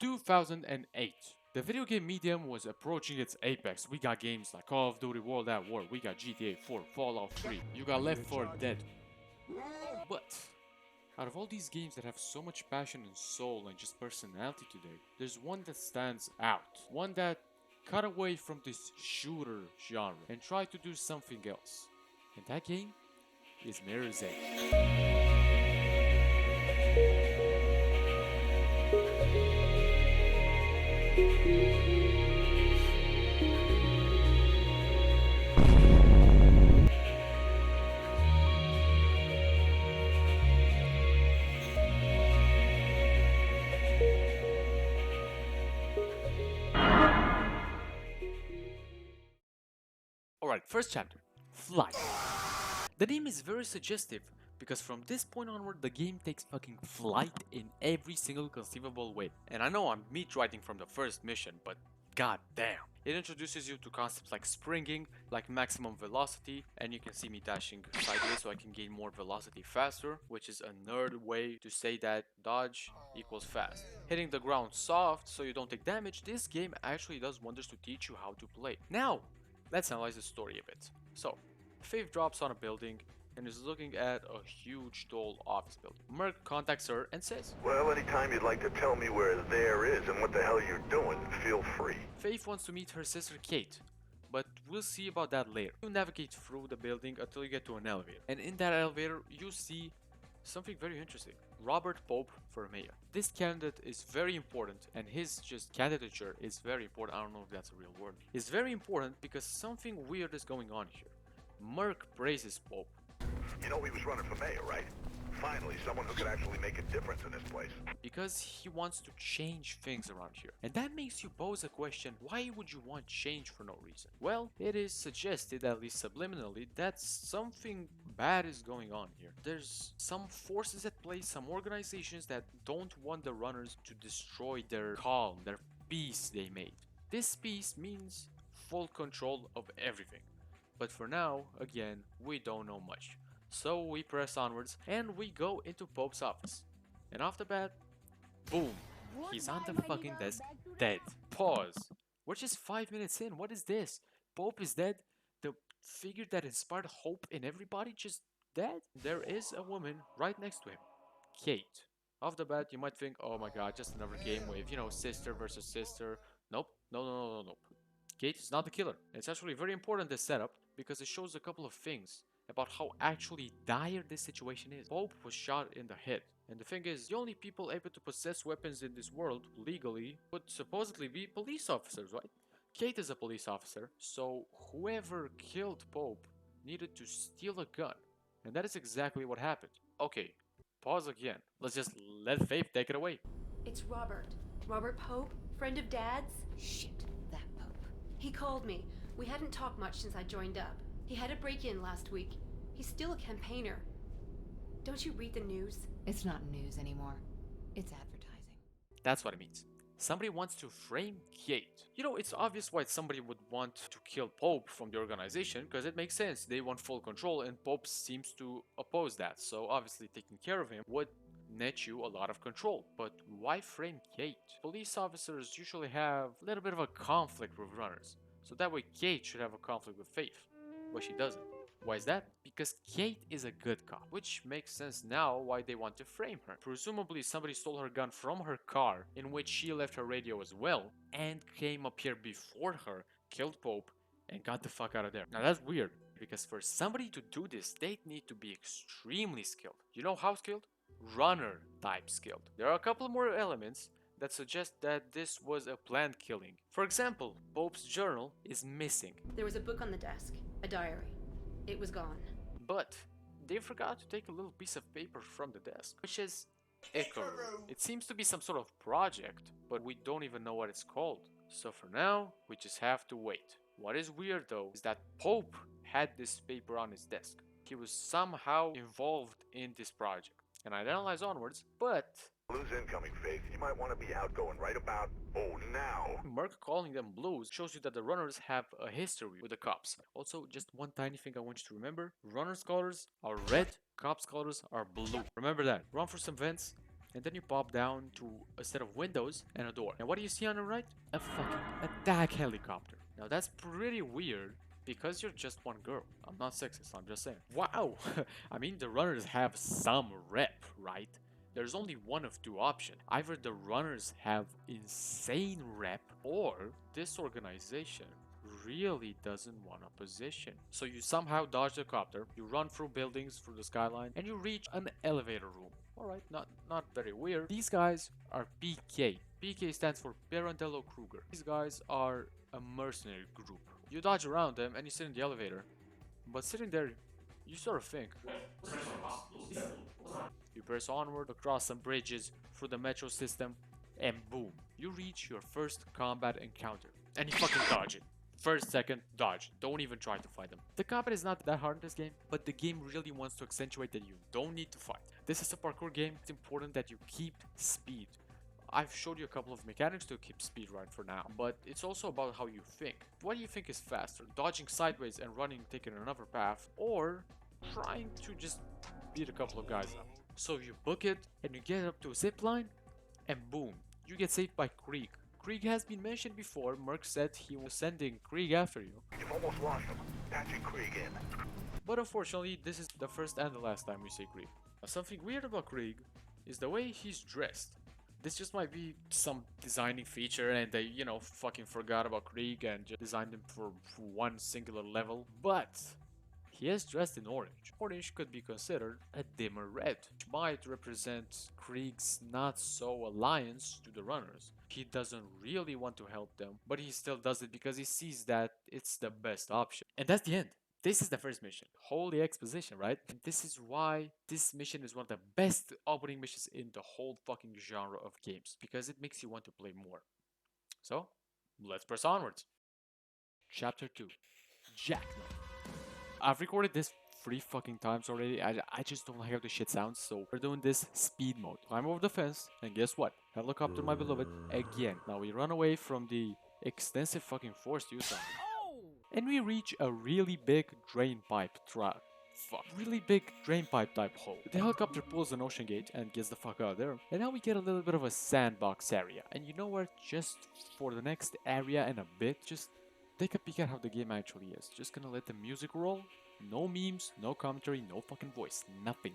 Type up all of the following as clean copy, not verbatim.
2008. The video game medium was approaching its apex. We got games like Call of Duty World at War, we got GTA 4, Fallout 3, you got Left 4 Dead. But out of all these games that have so much passion and soul and just personality today, there's one that stands out. One that cut away from this shooter genre and tried to do something else. And that game is Mirror's Edge. Alright, first chapter, Flight. The name is very suggestive because from this point onward the game takes fucking flight in every single conceivable way. And I know I'm meat writing from the first mission, but god damn. It introduces you to concepts like springing, like maximum velocity, and you can see me dashing sideways so I can gain more velocity faster, which is a nerd way to say that dodge equals fast. Hitting the ground soft so you don't take damage, this game actually does wonders to teach you how to play. Now, let's analyze the story a bit. So, Faith drops on a building and is looking at a huge tall office building. Merc contacts her and says, "Well, anytime you'd like to tell me where there is and what the hell you're doing, feel free." Faith wants to meet her sister Kate, but we'll see about that later. You navigate through the building until you get to an elevator, and in that elevator you see something very interesting. Robert Pope for mayor. This candidate is very important, and his just candidature is very important. I don't know if that's a real word. It's very important because something weird is going on here. Merc praises Pope. You know he was running for mayor, right? Finally, someone who could actually make a difference in this place. Because he wants to change things around here. And that makes you pose a question, why would you want change for no reason? Well, it is suggested, at least subliminally, that something bad is going on here. There's some forces at play, some organizations that don't want the runners to destroy their calm, their peace they made. This peace means full control of everything. But for now, again, we don't know much. So we press onwards and we go into Pope's office. And off the bat, boom, he's on the fucking desk, dead. Pause. We're just 5 minutes in, what is this? Pope is dead? The figure that inspired hope in everybody just dead? There is a woman right next to him, Kate. Off the bat, you might think, oh my god, just another game with, sister versus sister. Nope, no. Kate is not the killer. It's actually very important, this setup, because it shows a couple of things about how actually dire this situation is. Pope was shot in the head, and the thing is, the only people able to possess weapons in this world legally would supposedly be police officers, right? Kate is a police officer, so whoever killed Pope needed to steal a gun, and that is exactly what happened. Okay, pause again. Let's just let Faith take it away. It's Robert. Robert Pope, friend of Dad's. Shit, that Pope. He called me. We hadn't talked much since I joined up. He had a break-in last week. He's still a campaigner. Don't you read the news? It's not news anymore. It's advertising. That's what it means. Somebody wants to frame Kate. It's obvious why somebody would want to kill Pope from the organization, because it makes sense. They want full control, and Pope seems to oppose that. So obviously taking care of him would net you a lot of control. But why frame Kate? Police officers usually have a little bit of a conflict with runners. So that way Kate should have a conflict with Faith. But she doesn't. Why is that? Because Kate is a good cop, which makes sense now why they want to frame her. Presumably somebody stole her gun from her car, in which she left her radio as well, and came up here before her, killed Pope, and got the fuck out of there. Now that's weird, because for somebody to do this, they need to be extremely skilled. You know how skilled? Runner type skilled. There are a couple more elements that suggest that this was a planned killing. For example, Pope's journal is missing. There was a book on the desk, a diary. It was gone. But they forgot to take a little piece of paper from the desk, which is Echo. It seems to be some sort of project, but we don't even know what it's called. So for now, we just have to wait. What is weird though is that Pope had this paper on his desk. He was somehow involved in this project. And I'd analyze onwards, but Blues incoming, Faith. You might want to be outgoing right about, now. Merc calling them blues shows you that the runners have a history with the cops. Also, just one tiny thing I want you to remember. Runners' colors are red, cops' colors are blue. Remember that. Run for some vents, and then you pop down to a set of windows and a door. And what do you see on the right? A fucking attack helicopter. Now that's pretty weird because you're just one girl. I'm not sexist, I'm just saying. Wow! I mean, the runners have some rep, right? There's only one of two options. Either the runners have insane rep, or this organization really doesn't want opposition. So you somehow dodge the copter, you run through buildings, through the skyline, and you reach an elevator room. Alright, not very weird. These guys are PK. PK stands for Pirandello Kruger. These guys are a mercenary group. You dodge around them and you sit in the elevator. But sitting there, you sort of think. You press onward across some bridges, through the metro system, and boom, you reach your first combat encounter. And you fucking dodge it. First, second, dodge. Don't even try to fight them. The combat is not that hard in this game, but the game really wants to accentuate that you don't need to fight. This is a parkour game. It's important that you keep speed. I've showed you a couple of mechanics to keep speed right for now, but it's also about how you think. What do you think is faster? Dodging sideways and running, taking another path, or trying to just beat a couple of guys up? So you book it, and you get up to a zip line, and boom, you get saved by Krieg. Krieg has been mentioned before. Merc said he was sending Krieg after you. You've almost lost him. Patching Krieg in. But unfortunately, this is the first and the last time we see Krieg. Now, something weird about Krieg is the way he's dressed. This just might be some designing feature and they, you know, fucking forgot about Krieg and just designed him for one singular level. But he is dressed in orange. Orange could be considered a dimmer red, which might represent Krieg's not so alliance to the runners. He doesn't really want to help them, but he still does it because he sees that it's the best option. And that's the end. This is the first mission. Holy exposition, right? And this is why this mission is one of the best opening missions in the whole fucking genre of games, because it makes you want to play more. So, let's press onwards. Chapter 2. Jackknife. I've recorded this 3 fucking times already. I just don't like how the shit sounds, so we're doing this speed mode. Climb over the fence, and guess what? Helicopter, my beloved, again. Now we run away from the extensive fucking force use on it. And we reach a really big drain pipe trap. Fuck. Really big drain pipe type hole. The helicopter pulls an ocean gate and gets the fuck out of there. And now we get a little bit of a sandbox area. And you know what? Just for the next area and a bit, just take a peek at how the game actually is. Just gonna let the music roll. No memes, no commentary, no fucking voice. Nothing.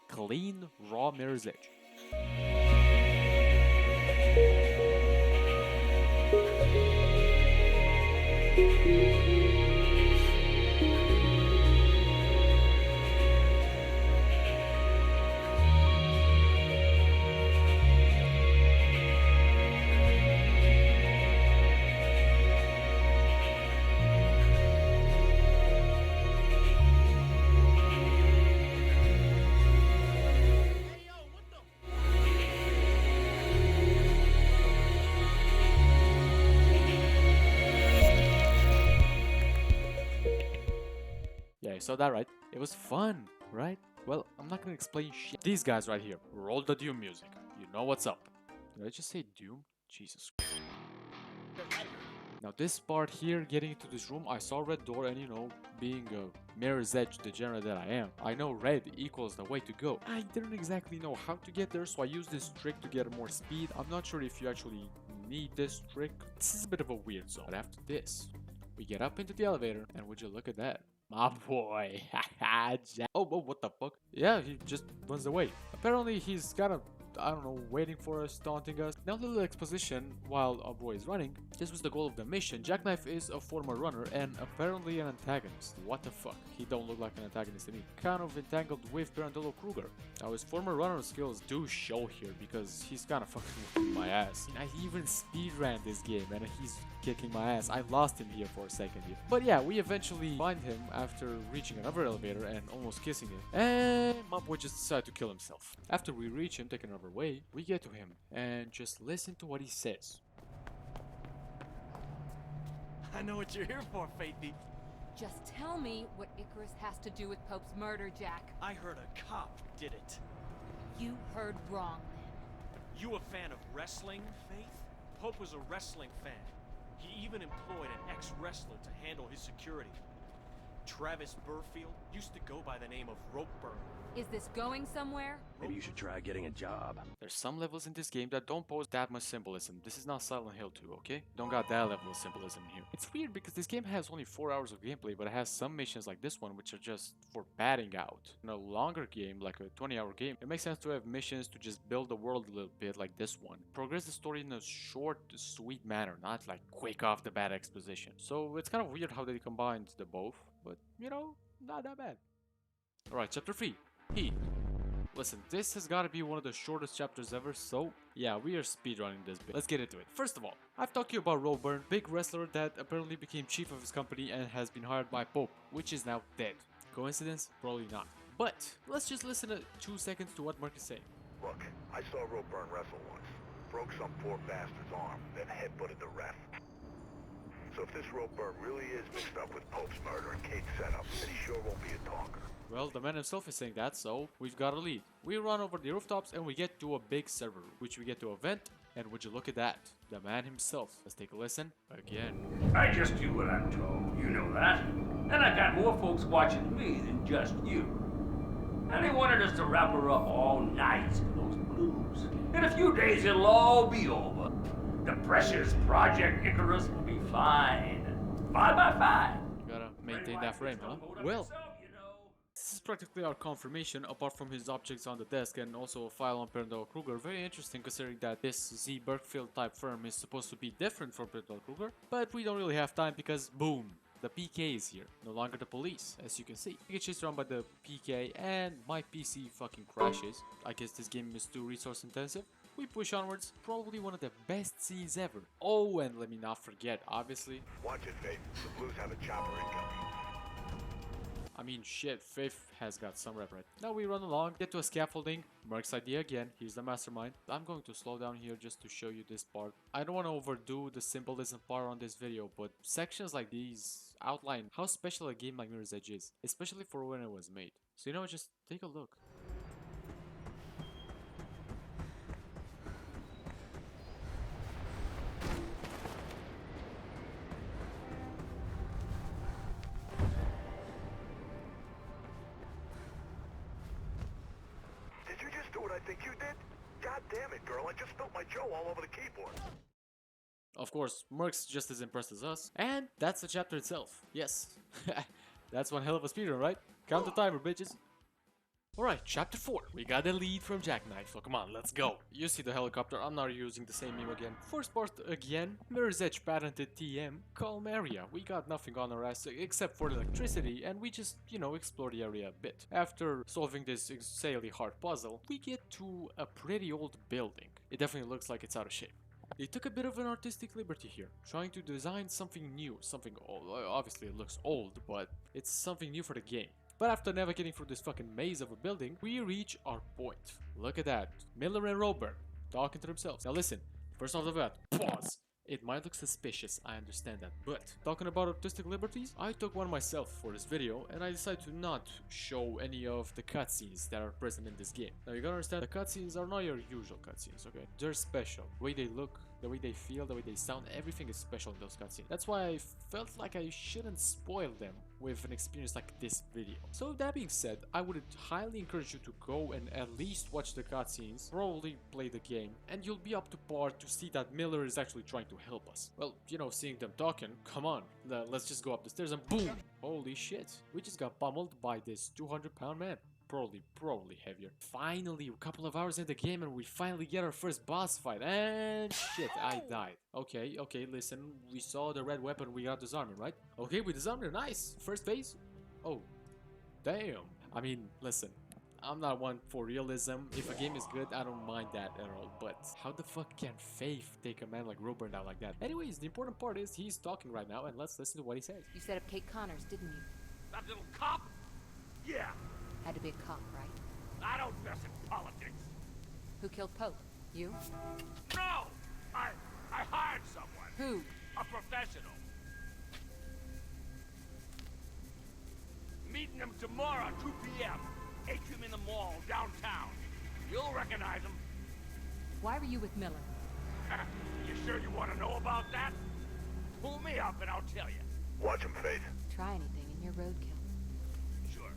Clean, raw Mirror's Edge. Yeah, you saw that right? It was fun, right? Well, I'm not gonna explain shit. These guys right here, roll the Doom music. You know what's up. Did I just say Doom? Jesus Christ. Now this part here, getting into this room, I saw red door and you know, being a Mirror's Edge degenerate that I am, I know red equals the way to go. I didn't exactly know how to get there, so I used this trick to get more speed. I'm not sure if you actually need this trick. This is a bit of a weird zone. But after this, we get up into the elevator, and would you look at that? My boy. Oh, what the fuck? Yeah, he just runs away. Apparently, he's kind of, I don't know, waiting for us, taunting us. Now, little exposition while our boy is running. This was the goal of the mission. Jackknife is a former runner and apparently an antagonist. What the fuck? He don't look like an antagonist to me. Kind of entangled with Pirandello Kruger. Now, his former runner skills do show here because he's kind of fucking whipping my ass. I even speedran this game and he's kicking my ass. I lost him here for a second here. But yeah, we eventually find him after reaching another elevator and almost kissing it. And my boy just decided to kill himself. After we reach him, take another way, we get to him and just listen to what he says. I know what you're here for, Faithy. Just tell me what Icarus has to do with Pope's murder, Jack. I heard a cop did it. You heard wrong, then. You a fan of wrestling, Faith? Pope was a wrestling fan. He even employed an ex-wrestler to handle his security. Travis Burfield used to go by the name of Ropeburn. Is this going somewhere? Maybe you should try getting a job. There's some levels in this game that don't pose that much symbolism. This is not Silent Hill 2, okay? Don't got that level of symbolism here. It's weird because this game has only 4 hours of gameplay, but it has some missions like this one which are just for padding out. In a longer game, like a 20-hour game, it makes sense to have missions to just build the world a little bit like this one. Progress the story in a short, sweet manner, not like quick off the bat exposition. So it's kind of weird how they combined the both, but you know, not that bad. Alright, chapter 3. Heat. Listen, this has got to be one of the shortest chapters ever, so yeah, we are speedrunning this bit. Let's get into it. First of all, I've talked to you about Roburn, big wrestler that apparently became chief of his company and has been hired by Pope, which is now dead. Coincidence? Probably not. But let's just listen to 2 seconds to what Mark is saying. Look, I saw Roburn wrestle once. Broke some poor bastard's arm, then headbutted the ref. So if this Roburn really is mixed up with Pope's murder and Kate's setup, then he sure won't be a talker. Well, the man himself is saying that, so we've got a lead. We run over the rooftops and we get to a big server, which we get to a vent, and would you look at that, the man himself. Let's take a listen again. I just do what I'm told, you know that. And I got more folks watching me than just you. And they wanted us to wrap her up all night for those blues. In a few days it'll all be over. The precious Project Icarus will be fine. 5 by 5. You gotta maintain that frame, huh? Well, this is practically our confirmation, apart from his objects on the desk and also a file on Parendal Kruger. Very interesting considering that this Z. Berkfield type firm is supposed to be different from Parendal Kruger, but we don't really have time because boom, the PK is here. No longer the police, as you can see. I get chased around by the PK and my PC fucking crashes. I guess this game is too resource intensive. We push onwards, probably one of the best scenes ever. Oh, and let me not forget, obviously. Watch it, Faith. The Blues have a chopper incoming. I mean, shit, Faith has got some rep, right? Now we run along, get to a scaffolding. Mark's idea again, he's the mastermind. I'm going to slow down here just to show you this part. I don't want to overdo the symbolism part on this video, but sections like these outline how special a game like Mirror's Edge is, especially for when it was made. So you know, just take a look. I think you did? God damn it, girl, I just spilled my Joe all over the keyboard. Of course, Merc's just as impressed as us. And that's the chapter itself. Yes. That's one hell of a speedrun, right? Count the timer, bitches. Alright, chapter 4. We got a lead from Jackknife, so come on, let's go. You see the helicopter, I'm not using the same meme again. First part again, Mirror's Edge patented TM, calm area. We got nothing on our ass except for electricity, and we just, you know, explore the area a bit. After solving this insanely hard puzzle, we get to a pretty old building. It definitely looks like it's out of shape. They took a bit of an artistic liberty here, trying to design something new, something old. Obviously it looks old, but it's something new for the game. But after navigating through this fucking maze of a building, we reach our point. Look at that. Miller and Roburn talking to themselves. Now listen, first off the bat, pause. It might look suspicious, I understand that, but talking about artistic liberties, I took one myself for this video and I decided to not show any of the cutscenes that are present in this game. Now you gotta understand, the cutscenes are not your usual cutscenes, okay? They're special. The way they look, the way they feel, the way they sound, everything is special in those cutscenes. That's why I felt like I shouldn't spoil them with an experience like this video. So that being said, I would highly encourage you to go and at least watch the cutscenes, probably play the game, and you'll be up to par to see that Miller is actually trying to help us. Well, you know, seeing them talking, come on, let's just go up the stairs and boom! Holy shit, we just got pummeled by this 200-pound man. Probably heavier. Finally, a couple of hours in the game and we finally get our first boss fight, and shit, I died. Okay, listen, we saw the red weapon, we got disarming, right? Okay, we disarmed her, nice. First phase? Oh, damn. I mean, listen, I'm not one for realism. If a game is good, I don't mind that at all, but how the fuck can Faith take a man like Roburn down like that? Anyways, the important part is he's talking right now, and let's listen to what he says. You set up Kate Connors, didn't you? That little cop? Yeah. Had to be a cop, right? I don't mess in politics. Who killed Pope? You? No! I hired someone. Who? A professional. Meeting him tomorrow, 2 p.m. Atrium in the mall, downtown. You'll recognize him. Why were you with Miller? You sure you want to know about that? Pull me up and I'll tell you. Watch him, Faith. Try anything in your roadkill. Sure.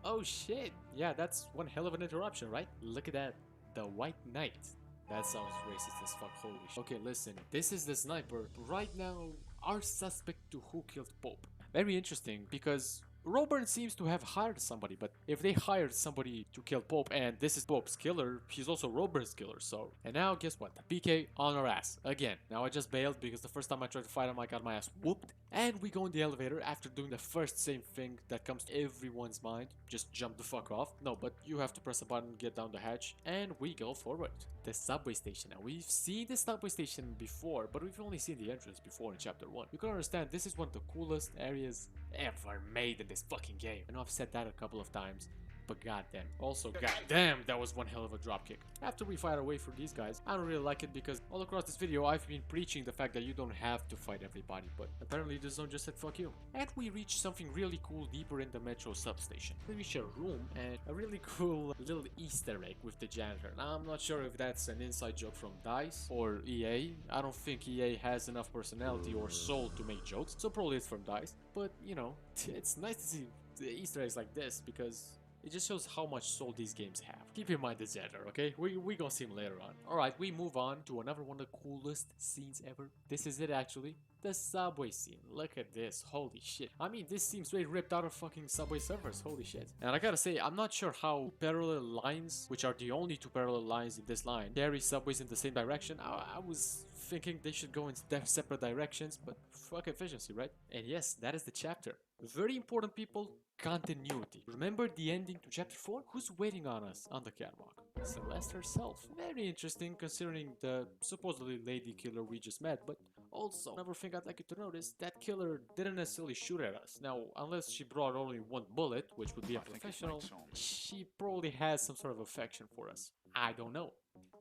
Oh shit! Yeah, that's one hell of an interruption, right? Look at that. The White Knight. That sounds racist as fuck, holy shit. Okay, listen, this is the sniper. Right now, our suspect to who killed Pope. Very interesting, because Roburn seems to have hired somebody, but if they hired somebody to kill Pope and this is Pope's killer, he's also Roburn's killer, so. And now, guess what? PK on our ass. Again. Now I just bailed because the first time I tried to fight him, I got my ass whooped. And we go in the elevator after doing the first same thing that comes to everyone's mind. Just jump the fuck off. No, but you have to press a button, get down the hatch, and we go forward. The subway station. Now, we've seen the subway station before, but we've only seen the entrance before in chapter 1. You can understand this is one of the coolest areas ever made in this fucking game. I know I've said that a couple of times, but goddamn. Also, goddamn, that was one hell of a dropkick. After we fight our way through these guys, I don't really like it because all across this video I've been preaching the fact that you don't have to fight everybody, but apparently this zone just said fuck you. And we reach something really cool deeper in the metro substation. We reach a room and a really cool little Easter egg with the janitor. Now I'm not sure if that's an inside joke from DICE or EA. I don't think EA has enough personality or soul to make jokes, so probably it's from DICE. But you know, it's nice to see the Easter eggs like this because it just shows how much soul these games have. Keep in mind the janitor, okay? We gonna see him later on. Alright, we move on to another one of the coolest scenes ever. This is it actually. The subway scene. Look at this. Holy shit. I mean, this seems straight ripped out of fucking Subway servers. Holy shit. And I gotta say, I'm not sure how parallel lines, which are the only two parallel lines in this line, carry subways in the same direction. I was thinking they should go in separate directions, but fuck efficiency, right? And yes, that is the chapter. Very important, people. Continuity. Remember the ending to chapter 4? Who's waiting on us on the catwalk? Celeste herself. Very interesting considering the supposedly lady killer we just met, but also another thing I'd like you to notice, that killer didn't necessarily shoot at us. Now, unless she brought only one bullet, which would be unprofessional, she probably has some sort of affection for us. I don't know.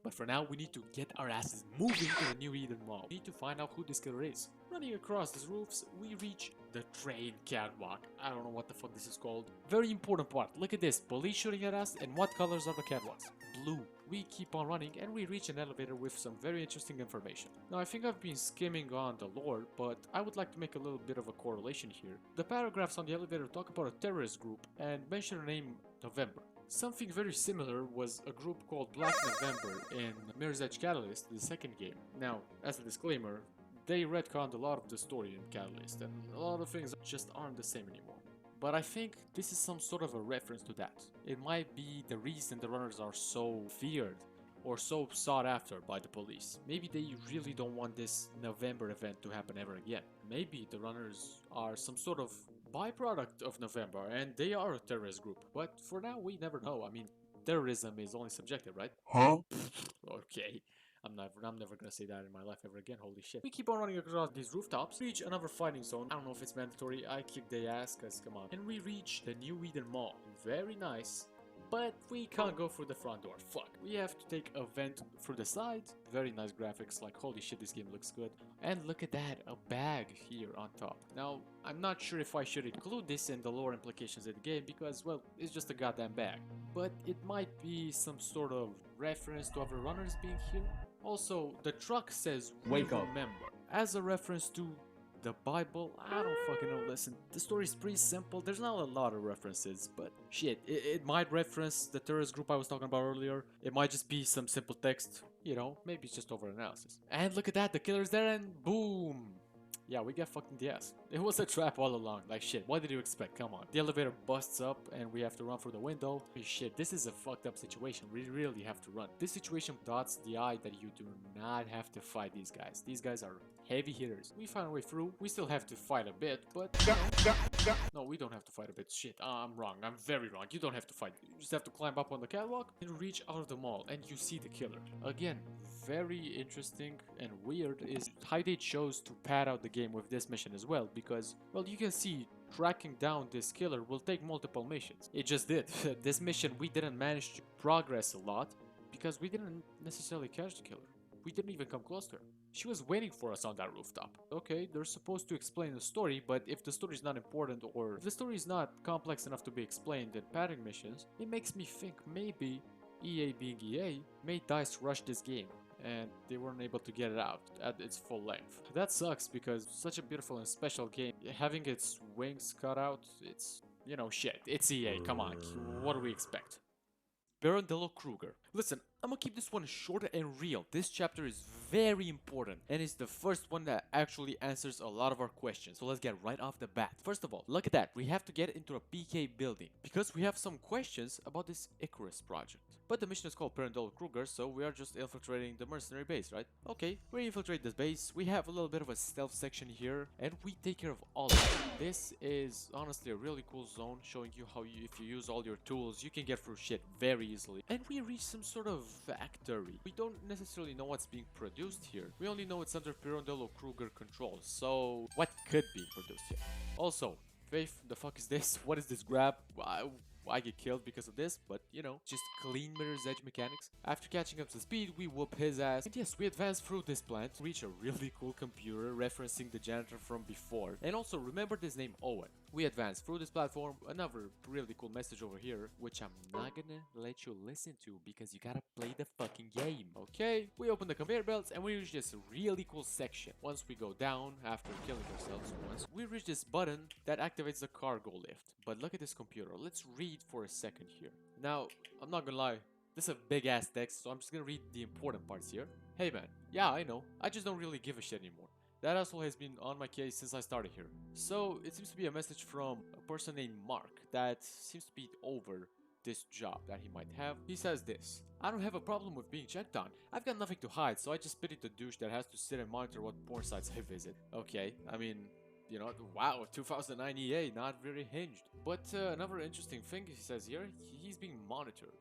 But for now, we need to get our asses moving to the New Eden Mall. We need to find out who this killer is. Running across these roofs, we reach the train catwalk. I don't know what the fuck this is called. Very important part. Look at this. Police shooting at us, and what colors are the catwalks? Blue. We keep on running, and we reach an elevator with some very interesting information. Now, I think I've been skimming on the lore, but I would like to make a little bit of a correlation here. The paragraphs on the elevator talk about a terrorist group and mention the name November. Something very similar was a group called Black November in Mirror's Edge Catalyst, the second game. Now, as a disclaimer, they retconned a lot of the story in Catalyst, and a lot of things just aren't the same anymore. But I think this is some sort of a reference to that. It might be the reason the runners are so feared or so sought after by the police. Maybe they really don't want this November event to happen ever again. Maybe the runners are some sort of byproduct of November and they are a terrorist group. But for now, we never know. I mean, terrorism is only subjective, right? Huh? Okay. I'm never gonna say that in my life ever again, holy shit. We keep on running across these rooftops, reach another fighting zone. I don't know if it's mandatory, I kick their ass, cause come on. And we reach the New Eden Mall. Very nice. But we can't go through the front door, fuck. We have to take a vent through the side. Very nice graphics, like holy shit, this game looks good. And look at that, a bag here on top. Now, I'm not sure if I should include this in the lore implications of the game because, well, it's just a goddamn bag. But it might be some sort of reference to other runners being here. Also, the truck says, "Wake up." Remember, as a reference to the Bible. I don't fucking know. Listen, the story is pretty simple. There's not a lot of references, but shit, it might reference the terrorist group I was talking about earlier. It might just be some simple text, you know, maybe it's just over analysis. And look at that, the killer's there and boom. Yeah, we get fucked in the ass. It was a trap all along. Like shit, what did you expect? Come on. The elevator busts up and we have to run through the window. Shit, this is a fucked up situation. We really have to run. This situation dots the eye that you do not have to fight these guys. These guys are heavy hitters. We find a way through. We still have to fight a bit, but no, we don't have to fight a bit. Shit, I'm wrong. I'm very wrong. You don't have to fight. You just have to climb up on the catwalk and reach out of the mall and you see the killer. Again, very interesting and weird is how they chose to pad out the game with this mission as well, because, well, you can see tracking down this killer will take multiple missions. It just did. This mission we didn't manage to progress a lot because we didn't necessarily catch the killer. We didn't even come close to her. She was waiting for us on that rooftop. Okay, they're supposed to explain the story, but if the story is not important or if the story is not complex enough to be explained in padding missions, it makes me think maybe EA being EA made DICE rush this game and they weren't able to get it out at its full length. That sucks because such a beautiful and special game, having its wings cut out, it's, you know, shit. It's EA, come on, what do we expect? Barondello Kruger. Listen, I'm gonna keep this one short and real. This chapter is very important and it's the first one that actually answers a lot of our questions. So let's get right off the bat. First of all, look at that. We have to get into a PK building because we have some questions about this Icarus project. But the mission is called Barondello Kruger, so we are just infiltrating the mercenary base, right? Okay, we infiltrate this base. We have a little bit of a stealth section here and we take care of all of it. This is honestly a really cool zone showing you how if you use all your tools, you can get through shit very easily. And we reach some sort of factory. We don't necessarily know what's being produced here. We only know it's under Pirandello Kruger control. So what could be produced here? Also, Faith, the fuck is this? What is this grab? I get killed because of this, but you know, just clean Mirror's Edge mechanics. After catching up to speed, we whoop his ass. And yes, we advance through this plant, reach a really cool computer referencing the janitor from before. And also remember this name Owen. We advance through this platform, another really cool message over here, which I'm not gonna let you listen to because you gotta play the fucking game. Okay, we open the conveyor belts and we reach this really cool section. Once we go down, after killing ourselves once, we reach this button that activates the cargo lift. But look at this computer, let's read for a second here. Now, I'm not gonna lie, this is a big ass text, so I'm just gonna read the important parts here. Hey man, yeah I know, I just don't really give a shit anymore. That asshole has been on my case since I started here. So, it seems to be a message from a person named Mark that seems to be over this job that he might have. He says this: I don't have a problem with being checked on. I've got nothing to hide, so I just pity the douche that has to sit and monitor what porn sites I visit. Okay, I mean, you know, wow, 2009 EA, not very hinged. But another interesting thing he says here, he's being monitored.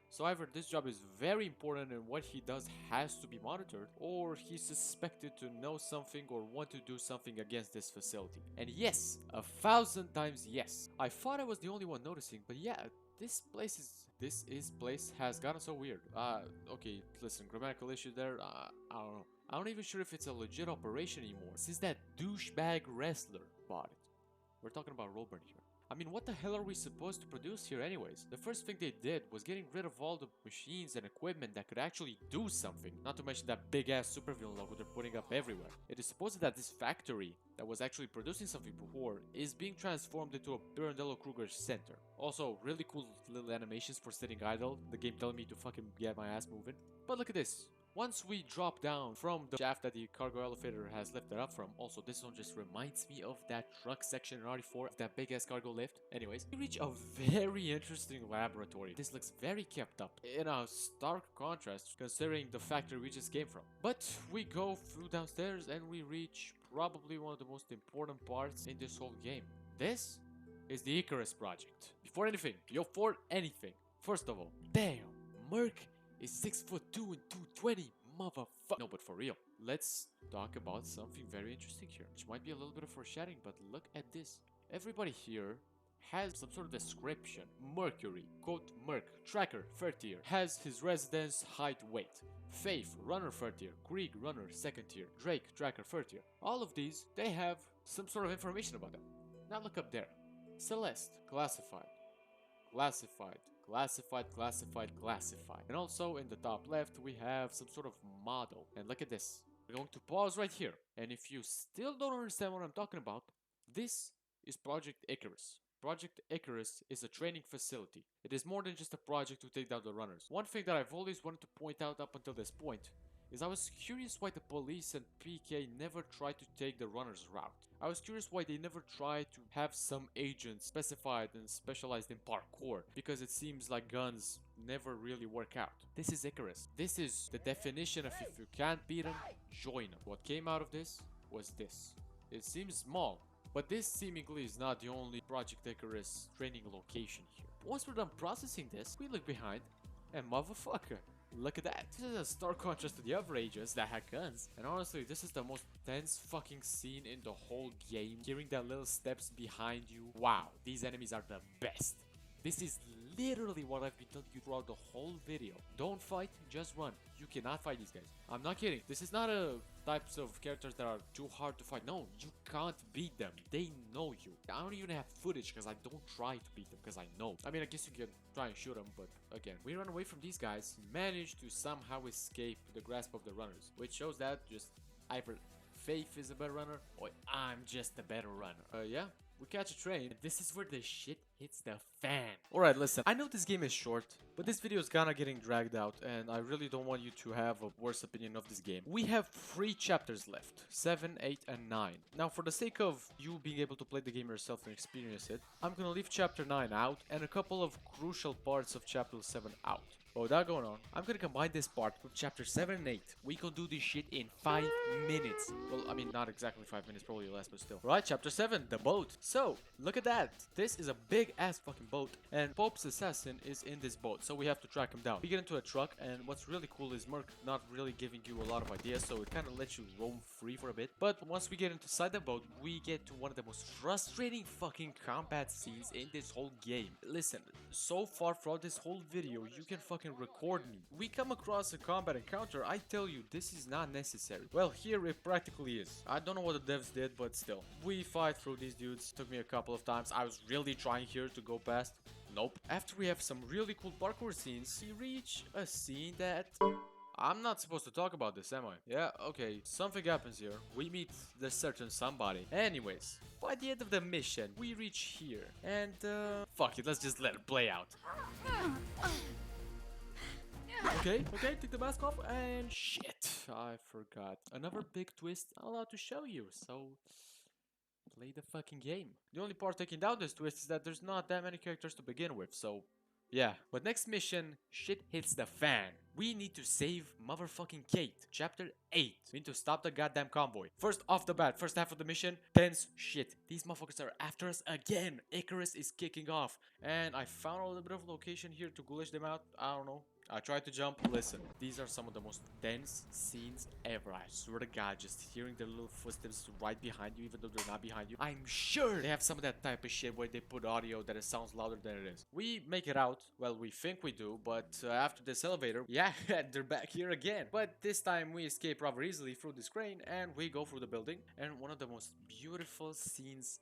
So either this job is very important and what he does has to be monitored, or he's suspected to know something or want to do something against this facility. And yes, 1,000 times yes. I thought I was the only one noticing, but yeah, this place has gotten so weird. Okay, listen, grammatical issue there, I don't know. I'm not even sure if it's a legit operation anymore, since that douchebag wrestler bought it. We're talking about Robert here. I mean, what the hell are we supposed to produce here anyways? The first thing they did was getting rid of all the machines and equipment that could actually do something. Not to mention that big ass supervillain logo they're putting up everywhere. It is supposed that this factory that was actually producing something before is being transformed into a Pirandello Kruger center. Also, really cool little animations for sitting idle. The game telling me to fucking get my ass moving. But look at this. Once we drop down from the shaft that the cargo elevator has lifted up from, also this one just reminds me of that truck section in RE4, that big ass cargo lift. Anyways, we reach a very interesting laboratory. This looks very kept up, in a stark contrast considering the factory we just came from. But we go through downstairs and we reach probably one of the most important parts in this whole game. This is the Icarus project. Before anything, first of all, damn, Merc is 6'2" and 220, motherfucker. No, but for real, let's talk about something very interesting here, which might be a little bit of foreshadowing, but look at this. Everybody here has some sort of description. Mercury, quote Merc, Tracker, 3rd tier, has his residence, height, weight. Faith, Runner, 3rd tier, Krieg, Runner, 2nd tier, Drake, Tracker, 3rd tier. All of these, they have some sort of information about them. Now look up there. Celeste, classified. Classified. And also in the top left, we have some sort of model. And look at this. We're going to pause right here. And if you still don't understand what I'm talking about, this is Project Icarus. Project Icarus is a training facility. It is more than just a project to take down the runners. One thing that I've always wanted to point out up until this point is I was curious why the police and PK never tried to take the runner's route. I was curious why they never tried to have some agents specified and specialized in parkour, because it seems like guns never really work out. This is Icarus. This is the definition of if you can't beat them, join them. What came out of this was this. It seems small, but this seemingly is not the only Project Icarus training location here. Once we're done processing this, we look behind and motherfucker, look at that. This is a stark contrast to the other agents that had guns. And honestly, this is the most tense fucking scene in the whole game. Hearing the little steps behind you. Wow, these enemies are the best. This is literally what I've been telling you throughout the whole video. Don't fight, just run. You cannot fight these guys. I'm not kidding. This is not a types of characters that are too hard to fight. No, you can't beat them. They know you. I don't even have footage because I don't try to beat them because I know. I mean, I guess you can try and shoot them, but again, we run away from these guys, managed to somehow escape the grasp of the runners, which shows that just either Faith is a better runner or I'm just a better runner. Yeah. We catch a train, and this is where the shit hits the fan. Alright, listen, I know this game is short, but this video is kinda getting dragged out, and I really don't want you to have a worse opinion of this game. We have 3 chapters left, 7, 8, and 9. Now, for the sake of you being able to play the game yourself and experience it, I'm gonna leave chapter 9 out, and a couple of crucial parts of chapter 7 out. But with that going on, I'm gonna combine this part with chapter 7 and 8. We can do this shit in 5 minutes. Well, I mean, not exactly 5 minutes, probably less, but still. Right, chapter 7, the boat. So, look at that. This is a big ass fucking boat, and Pope's assassin is in this boat, so we have to track him down. We get into a truck, and what's really cool is Merc not really giving you a lot of ideas, so it kind of lets you roam free for a bit. But once we get inside the boat, we get to one of the most frustrating fucking combat scenes in this whole game. Listen, so far throughout this whole video, you can fucking record me. We come across a combat encounter, I tell you, this is not necessary. Well, here it practically is. I don't know what the devs did, but still. We fight through these dudes. Took me a couple of times. I was really trying here to go past. Nope. After we have some really cool parkour scenes, we reach a scene that... I'm not supposed to talk about this, am I? Yeah, okay. Something happens here. We meet the certain somebody. Anyways, by the end of the mission, we reach here. And, fuck it, let's just let it play out. Okay, take the mask off, and shit, I forgot. Another big twist I'm allowed to show you, so play the fucking game. The only part taking down this twist is that there's not that many characters to begin with, so yeah. But next mission, shit hits the fan. We need to save motherfucking Kate. Chapter 8. We need to stop the goddamn convoy. First off the bat, first half of the mission, tense shit. These motherfuckers are after us again. Icarus is kicking off. And I found a little bit of location here to glitch them out. I don't know. I tried to jump. Listen, these are some of the most tense scenes ever. I swear to God, just hearing their little footsteps right behind you, even though they're not behind you. I'm sure they have some of that type of shit where they put audio that it sounds louder than it is. We make it out. Well, we think we do, but after this elevator, yeah, they're back here again. But this time we escape rather easily through this crane, and we go through the building. And one of the most beautiful scenes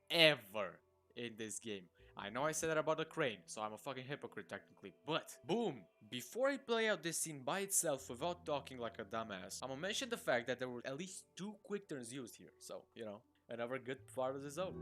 ever in this game. I know I said that about the crane, so I'm a fucking hypocrite technically, but boom! Before I play out this scene by itself without talking like a dumbass, I'm gonna mention the fact that there were at least 2 quick turns used here, so, you know, another good part of the zone.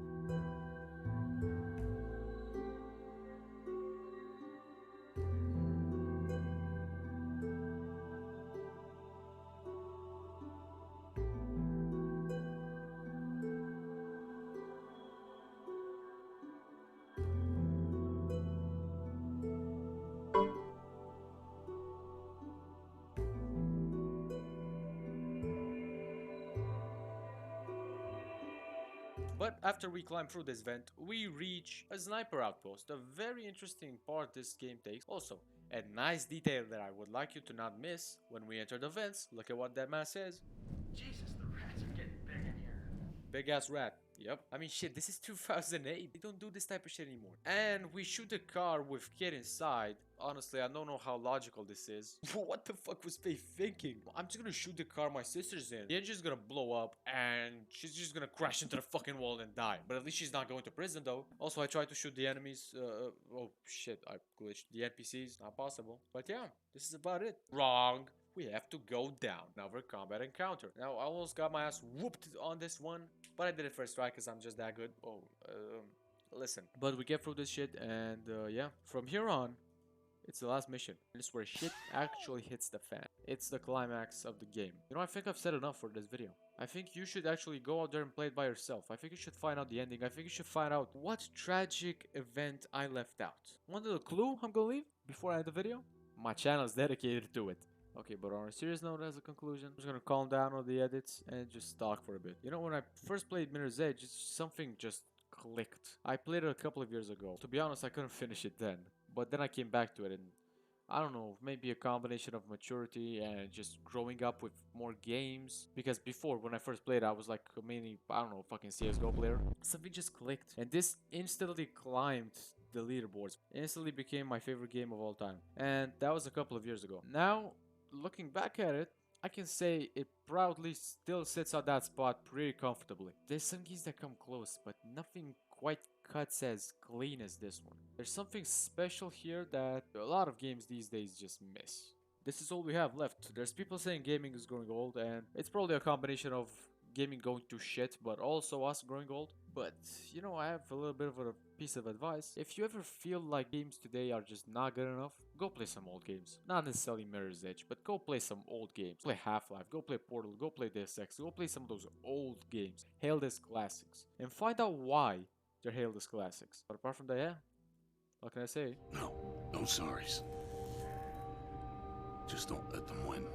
But after we climb through this vent, we reach a sniper outpost, a very interesting part this game takes. Also, a nice detail that I would like you to not miss when we enter the vents. Look at what that man says. Jesus, the rats are getting big in here. Big ass rat. Yep. I mean, shit, this is 2008. They don't do this type of shit anymore. And we shoot a car with kid inside. Honestly, I don't know how logical this is. What the fuck was Faye thinking? I'm just gonna shoot the car my sister's in. The engine's gonna blow up and she's just gonna crash into the fucking wall and die. But at least she's not going to prison though. Also, I tried to shoot the enemies. Oh shit, I glitched. The NPCs, not possible. But yeah, this is about it. Wrong. We have to go down. Another combat encounter. Now, I almost got my ass whooped on this one, but I did it first try because I'm just that good. Oh, listen. But we get through this shit, and yeah, from here on, it's the last mission. This is where shit actually hits the fan. It's the climax of the game. You know, I think I've said enough for this video. I think you should actually go out there and play it by yourself. I think you should find out the ending. I think you should find out what tragic event I left out. Want a little clue I'm gonna leave before I end the video? My channel is dedicated to it. Okay, but on a serious note, as a conclusion, I'm just gonna calm down on the edits and just talk for a bit. You know, when I first played Mirror's Edge, something just clicked. I played it a couple of years ago. To be honest, I couldn't finish it then. But then I came back to it and I don't know, maybe a combination of maturity and just growing up with more games. Because before, when I first played, I was like a mini, I don't know, fucking CSGO player. Something just clicked. And this instantly climbed the leaderboards. Instantly became my favorite game of all time. And that was a couple of years ago. Now, looking back at it, I can say it proudly still sits on that spot pretty comfortably. There's some games that come close, but nothing quite cuts as clean as this one. There's something special here that a lot of games these days just miss. This is all we have left. There's people saying gaming is growing old, and it's probably a combination of gaming going to shit, but also us growing old. But, you know, I have a little bit of a piece of advice. If you ever feel like games today are just not good enough, go play some old games. Not necessarily Mirror's Edge, but go play some old games. Play Half-Life, go play Portal, go play Deus Ex, go play some of those old games, hailed as classics, and find out why they're hailed as classics. But apart from that, yeah, what can I say? No sorries. Just don't let them win.